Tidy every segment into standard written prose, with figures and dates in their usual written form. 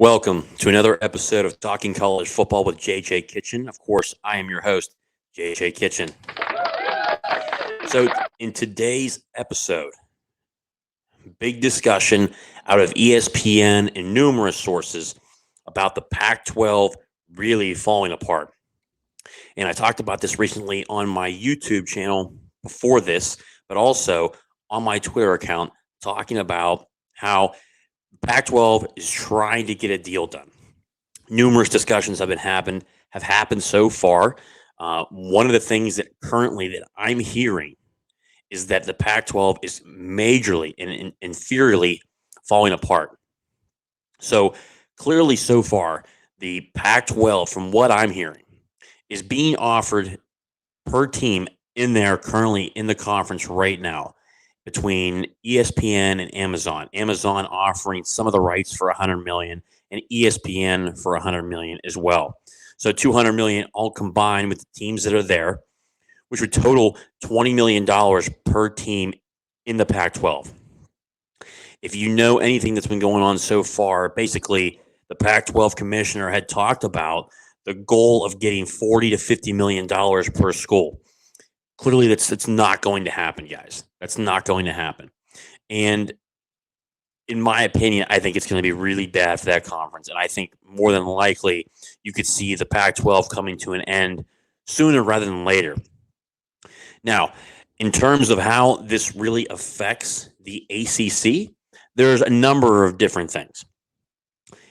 Welcome to another episode of Talking College Football with JJ Kitchen. Of course, I am your host, JJ Kitchen. So, in today's episode, big discussion out of ESPN and numerous sources about the Pac-12 really falling apart. And I talked about this recently on my YouTube channel before this, but also on my Twitter account, talking about how Pac-12 is trying to get a deal done. Numerous discussions have happened so far. One of the things that currently that I'm hearing is that the Pac-12 is majorly and inferiorly falling apart. So clearly, so far, the Pac-12, from what I'm hearing, is being offered per team in there currently in the conference right now between ESPN and Amazon. Amazon offering some of the rights for $100 million and ESPN for $100 million as well. So $200 million all combined with the teams that are there, which would total $20 million per team in the Pac-12. If you know anything that's been going on so far, basically the Pac-12 commissioner had talked about the goal of getting $40 to $50 million per school. Clearly, that's not going to happen, guys. That's not going to happen. And in my opinion, I think it's going to be really bad for that conference. And I think more than likely you could see the Pac-12 coming to an end sooner rather than later. Now, in terms of how this really affects the ACC, there's a number of different things.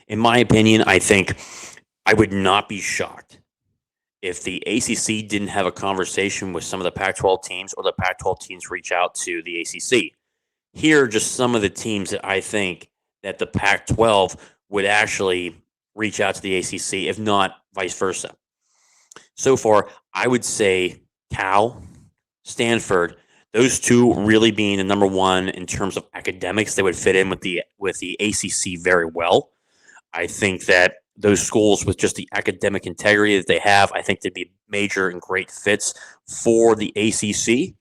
In my opinion, I think I would not be shocked if the ACC didn't have a conversation with some of the Pac-12 teams or the Pac-12 teams reach out to the ACC. Here are just some of the teams that I think that the Pac-12 would actually reach out to the ACC, if not vice versa. So far, I would say Cal, Stanford, those two really being the number one in terms of academics. They would fit in with the ACC very well. I think that those schools with just the academic integrity that they have, I think they'd be major and great fits for the ACC.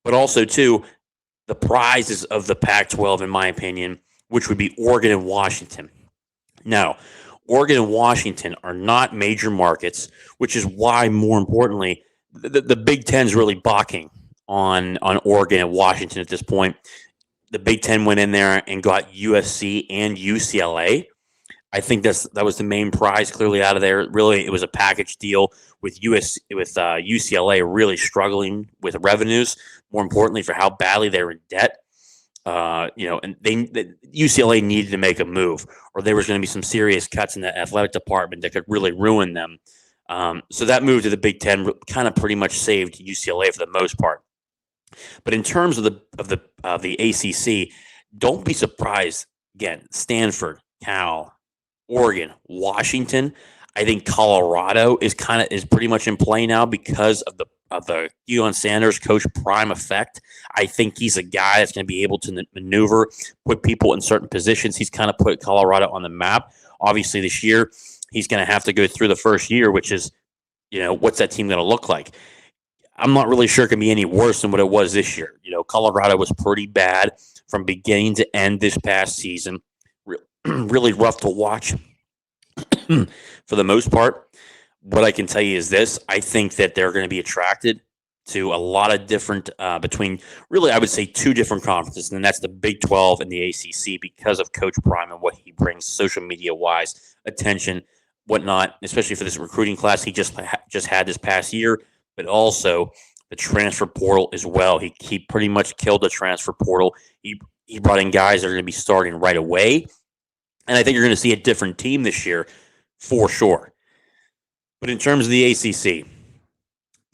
But also, too, the prizes of the Pac-12, in my opinion, which would be Oregon and Washington. Now, Oregon and Washington are not major markets, which is why, more importantly, the Big Ten is really balking on Oregon and Washington at this point. The Big Ten went in there and got USC and UCLA. I think that was the main prize clearly out of there. Really, it was a package deal with UCLA really struggling with revenues. More importantly, for how badly they were in debt. And UCLA needed to make a move, or there was going to be some serious cuts in the athletic department that could really ruin them. So that move to the Big Ten kind of pretty much saved UCLA for the most part. But in terms of the ACC, don't be surprised. Again, Stanford, Cal, Oregon, Washington. I think Colorado is pretty much in play now because of the Deion Sanders Coach Prime effect. I think he's a guy that's going to be able to maneuver, put people in certain positions. He's kind of put Colorado on the map. Obviously, this year he's going to have to go through the first year, which is, what's that team going to look like? I'm not really sure it can be any worse than what it was this year. Colorado was pretty bad from beginning to end this past season. Really rough to watch for the most part. What I can tell you is this. I think that they're going to be attracted to a lot of different between really, I would say, two different conferences, and that's the Big 12 and the ACC because of Coach Prime and what he brings social media-wise, attention, whatnot, especially for this recruiting class he just had this past year, but also the transfer portal as well. He pretty much killed the transfer portal. He brought in guys that are going to be starting right away. And I think you're going to see a different team this year for sure. But in terms of the ACC,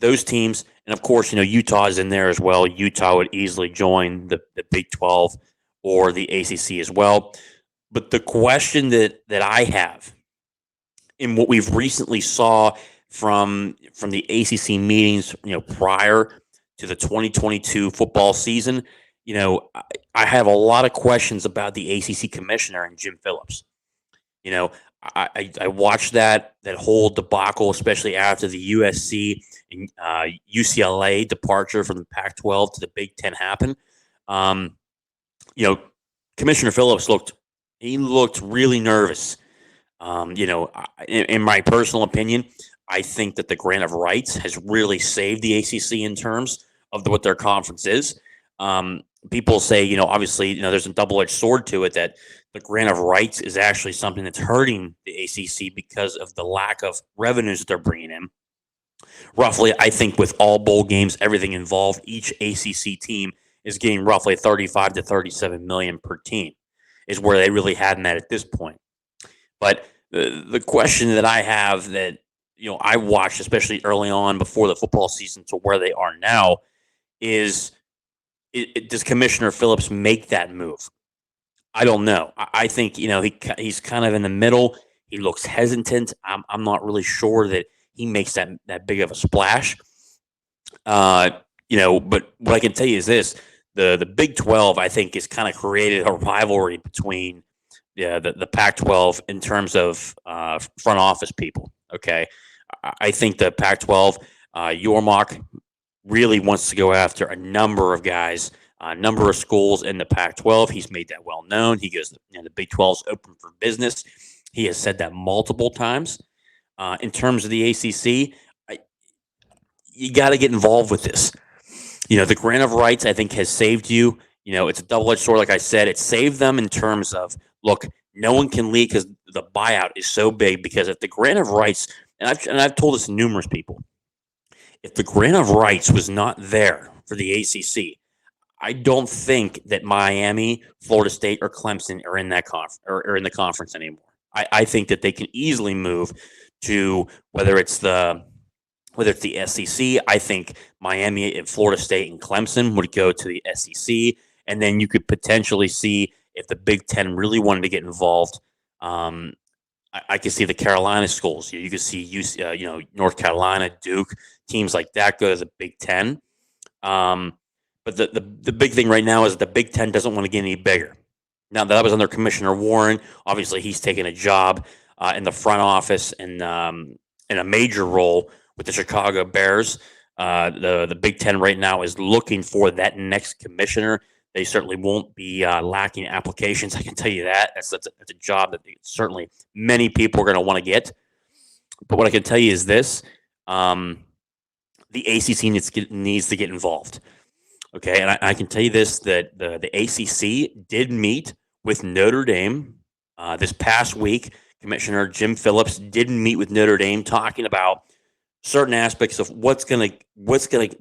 those teams, and of course, Utah is in there as well. Utah would easily join the Big 12 or the ACC as well. But the question that I have, in what we've recently saw from the ACC meetings, prior to the 2022 football season, I have a lot of questions about the ACC commissioner and Jim Phillips. I watched that whole debacle, especially after the USC and UCLA departure from the Pac-12 to the Big Ten happened. Commissioner Phillips looked really nervous In my personal opinion, I think that the grant of rights has really saved the ACC in terms of what their conference is. People say, obviously, there's a double-edged sword to it that the grant of rights is actually something that's hurting the ACC because of the lack of revenues that they're bringing in. Roughly, I think with all bowl games, everything involved, each ACC team is getting roughly 35 to 37 million per team, is where they really had them at this point. But the question that I have that I watched, especially early on before the football season, to where they are now, is does Commissioner Phillips make that move? I don't know. I think he's kind of in the middle. He looks hesitant. I'm not really sure that he makes that big of a splash. But what I can tell you is this: the Big 12, I think, has kind of created a rivalry between the Pac-12 in terms of front office people. Okay, I think the Pac-12, Yormark really wants to go after a number of guys, a number of schools in the Pac-12. He's made that well known. He goes, the Big 12 is open for business. He has said that multiple times. In terms of the ACC, you got to get involved with this. The grant of rights, I think, has saved you. It's a double-edged sword. Like I said, it saved them in terms of, look, no one can leave because the buyout is so big. Because if the grant of rights, and I've told this to numerous people, if the grant of rights was not there for the ACC, I don't think that Miami, Florida State, or Clemson are in that or in the conference anymore. I think that they can easily move to whether it's the SEC. I think Miami and Florida State and Clemson would go to the SEC, and then you could potentially see if the Big Ten really wanted to get involved. I could see the Carolina schools. You could see North Carolina, Duke, teams like that go to the Big Ten. But the big thing right now is the Big Ten doesn't want to get any bigger. Now, that was under Commissioner Warren. Obviously, he's taken a job in the front office and in a major role with the Chicago Bears. The Big Ten right now is looking for that next commissioner. They certainly won't be lacking applications. I can tell you that. That's a job that certainly many people are going to want to get. But what I can tell you is this. The ACC needs to get involved. Okay, and I can tell you this, that the ACC did meet with Notre Dame this past week. Commissioner Jim Phillips did meet with Notre Dame, talking about certain aspects of what's gonna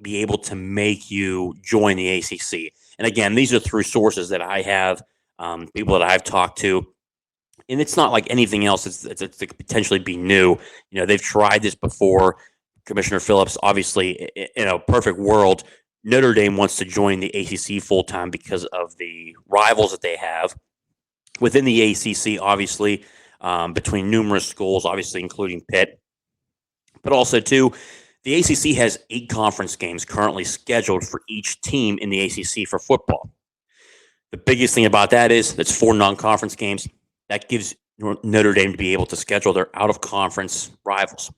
be able to make you join the ACC. And again, these are through sources that I have, people that I've talked to, and it's not like anything else. It could potentially be new. They've tried this before. Commissioner Phillips, obviously, in a perfect world, Notre Dame wants to join the ACC full-time because of the rivals that they have within the ACC, obviously, between numerous schools, obviously including PITT. But also, too, the ACC has 8 conference games currently scheduled for each team in the ACC for football. The biggest thing about that is that's 4 non-conference games. That gives Notre Dame to be able to schedule their out-of-conference rivals,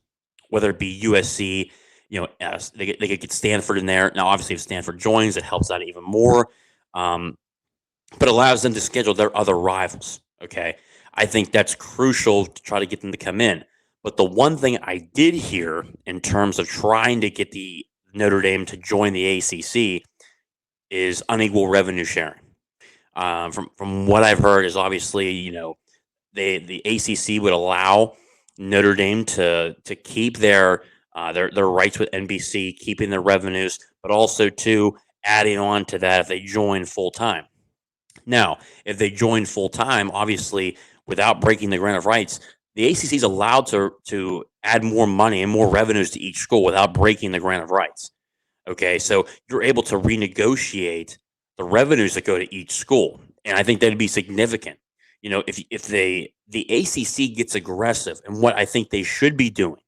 whether it be USC. They could get Stanford in there. Now, obviously, if Stanford joins, it helps out even more, but allows them to schedule their other rivals. Okay, I think that's crucial to try to get them to come in. But the one thing I did hear in terms of trying to get the Notre Dame to join the ACC is unequal revenue sharing. From what I've heard is obviously, the ACC would allow Notre Dame to keep their rights with NBC, keeping their revenues, but also to adding on to that if they join full time. Now, if they join full time, obviously without breaking the grant of rights, the ACC is allowed to add more money and more revenues to each school without breaking the grant of rights. Okay, so you're able to renegotiate the revenues that go to each school, and I think that'd be significant. If the ACC gets aggressive, and what I think they should be doing,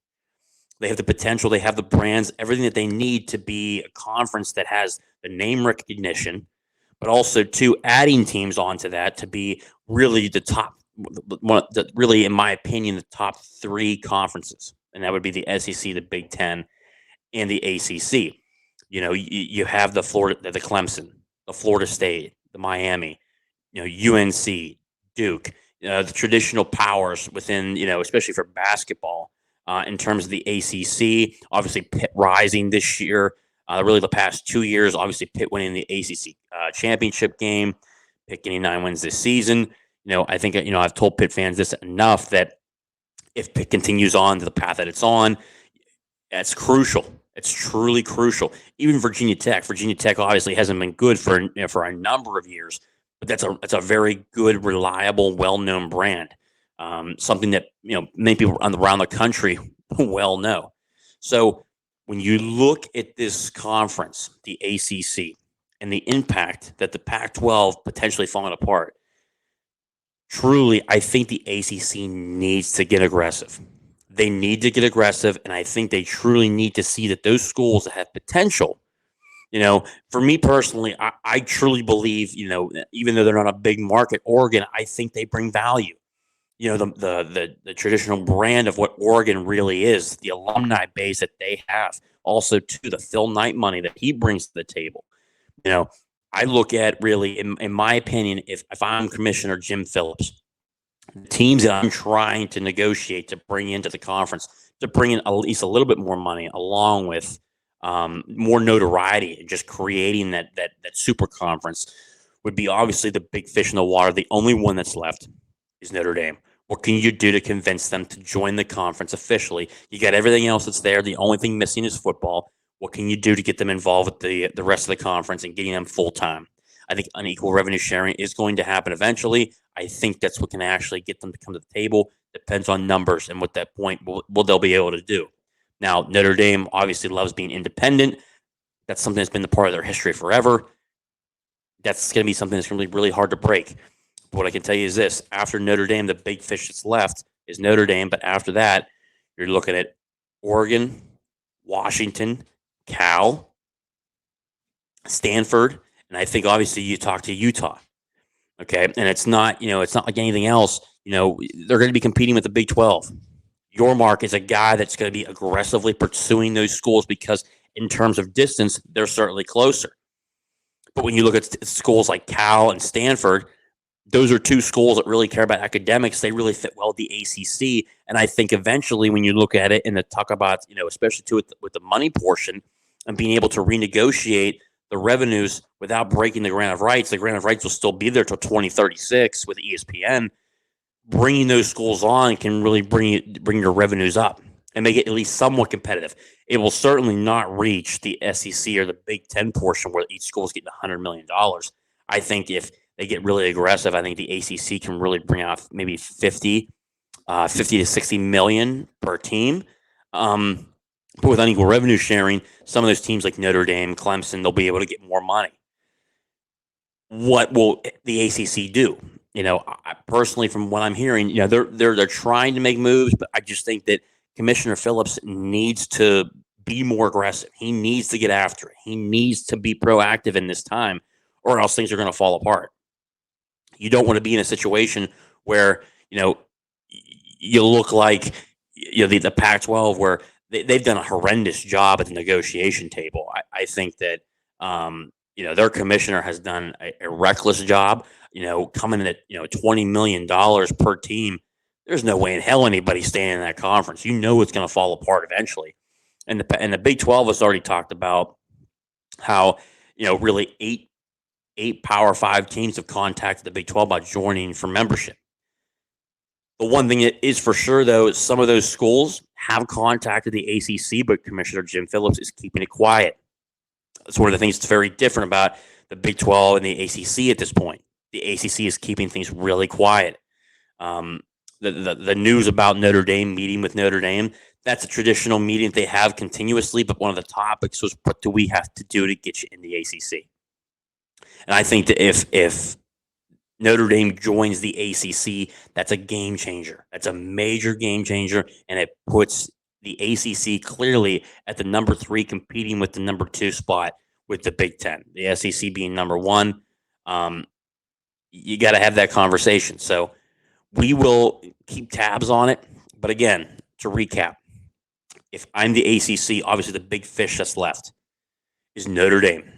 they have the potential, they have the brands, everything that they need to be a conference that has the name recognition, but also to adding teams onto that to be really the top, really, in my opinion, the top 3 conferences, and that would be the SEC, the Big Ten, and the ACC. You have the Clemson, the Florida State, the Miami, UNC, Duke. the traditional powers within, especially for basketball, in terms of the ACC. Obviously, Pitt rising this year. Really, the past 2 years, obviously, Pitt winning the ACC championship game, Pitt getting 9 wins this season. I think, I've told Pitt fans this enough that if Pitt continues on to the path that it's on, that's crucial. It's truly crucial. Even Virginia Tech. Virginia Tech obviously hasn't been good for for a number of years, but that's a very good, reliable, well-known brand. Something that many people around the country well know. So when you look at this conference, the ACC, and the impact that the Pac-12 potentially falling apart, truly, I think the ACC needs to get aggressive. They need to get aggressive, and I think they truly need to see that those schools that have potential. For me personally, I truly believe, even though they're not a big market, Oregon, I think they bring value. The traditional brand of what Oregon really is, the alumni base that they have, also to the Phil Knight money that he brings to the table. I look at really, in my opinion, if I'm Commissioner Jim Phillips, the teams that I'm trying to negotiate to bring into the conference, to bring in at least a little bit more money, along with more notoriety and just creating that super conference, would be obviously the big fish in the water. The only one that's left is Notre Dame. What can you do to convince them to join the conference officially? You got everything else that's there. The only thing missing is football. What can you do to get them involved with the rest of the conference and getting them full time? I think unequal revenue sharing is going to happen eventually. I think that's what can actually get them to come to the table. Depends on numbers and what that point will they'll be able to do. Now, Notre Dame obviously loves being independent. That's something that's been the part of their history forever. That's going to be something that's going to be really hard to break. But what I can tell you is this: after Notre Dame, the big fish that's left is Notre Dame. But after that, you're looking at Oregon, Washington, Cal, Stanford, and I think obviously you talk to Utah. Okay, and it's not like anything else. They're going to be competing with the Big 12. Yormark is a guy that's going to be aggressively pursuing those schools because, in terms of distance, they're certainly closer. But when you look at schools like Cal and Stanford, those are two schools that really care about academics. They really fit well with the ACC. And I think eventually when you look at it and talk about, especially with the money portion and being able to renegotiate the revenues without breaking the grant of rights will still be there till 2036 with ESPN. Bringing those schools on can really bring your revenues up and make it at least somewhat competitive. It will certainly not reach the SEC or the Big Ten portion where each school is getting $100 million. I think if they get really aggressive, I think the ACC can really bring out maybe 50 to 60 million per team. But with unequal revenue sharing, some of those teams like Notre Dame, Clemson, they'll be able to get more money. What will the ACC do? I personally, from what I'm hearing, they're trying to make moves, but I just think that Commissioner Phillips needs to be more aggressive. He needs to get after it. He needs to be proactive in this time, or else things are going to fall apart. You don't want to be in a situation where you look like the Pac-12, where they've done a horrendous job at the negotiation table. I think that their commissioner has done a reckless job. Coming in at $20 million per team, there's no way in hell anybody's staying in that conference. It's going to fall apart eventually. And the Big 12 has already talked about how really eight Power 5 teams have contacted the Big 12 about joining for membership. The one thing that is for sure, though, is some of those schools have contacted the ACC, but Commissioner Jim Phillips is keeping it quiet. That's one of the things that's very different about the Big 12 and the ACC at this point. The ACC is keeping things really quiet. The news about Notre Dame meeting with Notre Dame, that's a traditional meeting that they have continuously, but one of the topics was, what do we have to do to get you in the ACC? And I think that if Notre Dame joins the ACC, that's a game changer. That's a major game changer, and it puts the ACC clearly at the number 3, competing with the number 2 spot with the Big Ten. The SEC being number 1. You got to have that conversation. So we will keep tabs on it. But again, to recap, if I'm the ACC, obviously the big fish that's left is Notre Dame.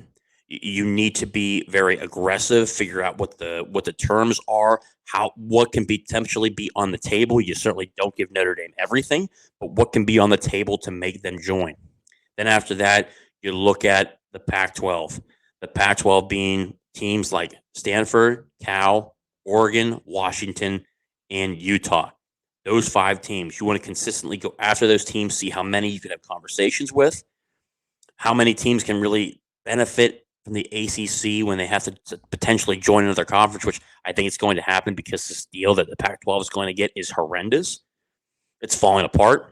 You need to be very aggressive, figure out what the terms are, what can potentially be on the table. You certainly don't give Notre Dame everything, but what can be on the table to make them join. Then after that, you look at the Pac-12. The Pac-12 being teams like Stanford, Cal, Oregon, Washington, and Utah. Those 5 teams. You want to consistently go after those teams, see how many you can have conversations with, how many teams can really benefit from the ACC when they have to potentially join another conference, which I think it's going to happen because this deal that the Pac-12 is going to get is horrendous. It's falling apart.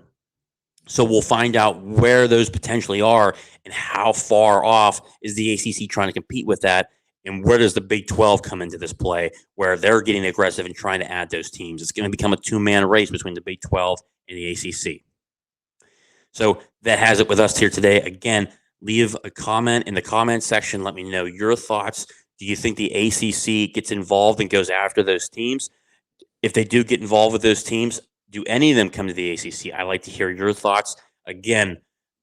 So we'll find out where those potentially are and how far off is the ACC trying to compete with that, and where does the Big 12 come into this play where they're getting aggressive and trying to add those teams. It's going to become a 2-man race between the Big 12 and the ACC. So that has it with us here today. Again, leave a comment in the comment section. Let me know your thoughts. Do you think the ACC gets involved and goes after those teams? If they do get involved with those teams, do any of them come to the ACC? I'd like to hear your thoughts. Again,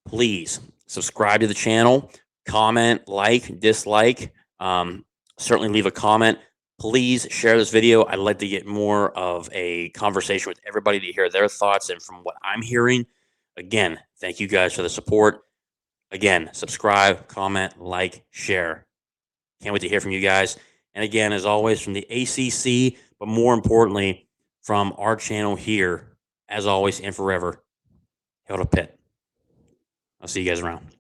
please subscribe to the channel, comment, like, dislike. Certainly leave a comment. Please share this video. I'd like to get more of a conversation with everybody to hear their thoughts. And from what I'm hearing, again, thank you guys for the support. Again, subscribe, comment, like, share. Can't wait to hear from you guys. And again, as always, from the ACC, but more importantly, from our channel here, as always and forever, hail to PITT. I'll see you guys around.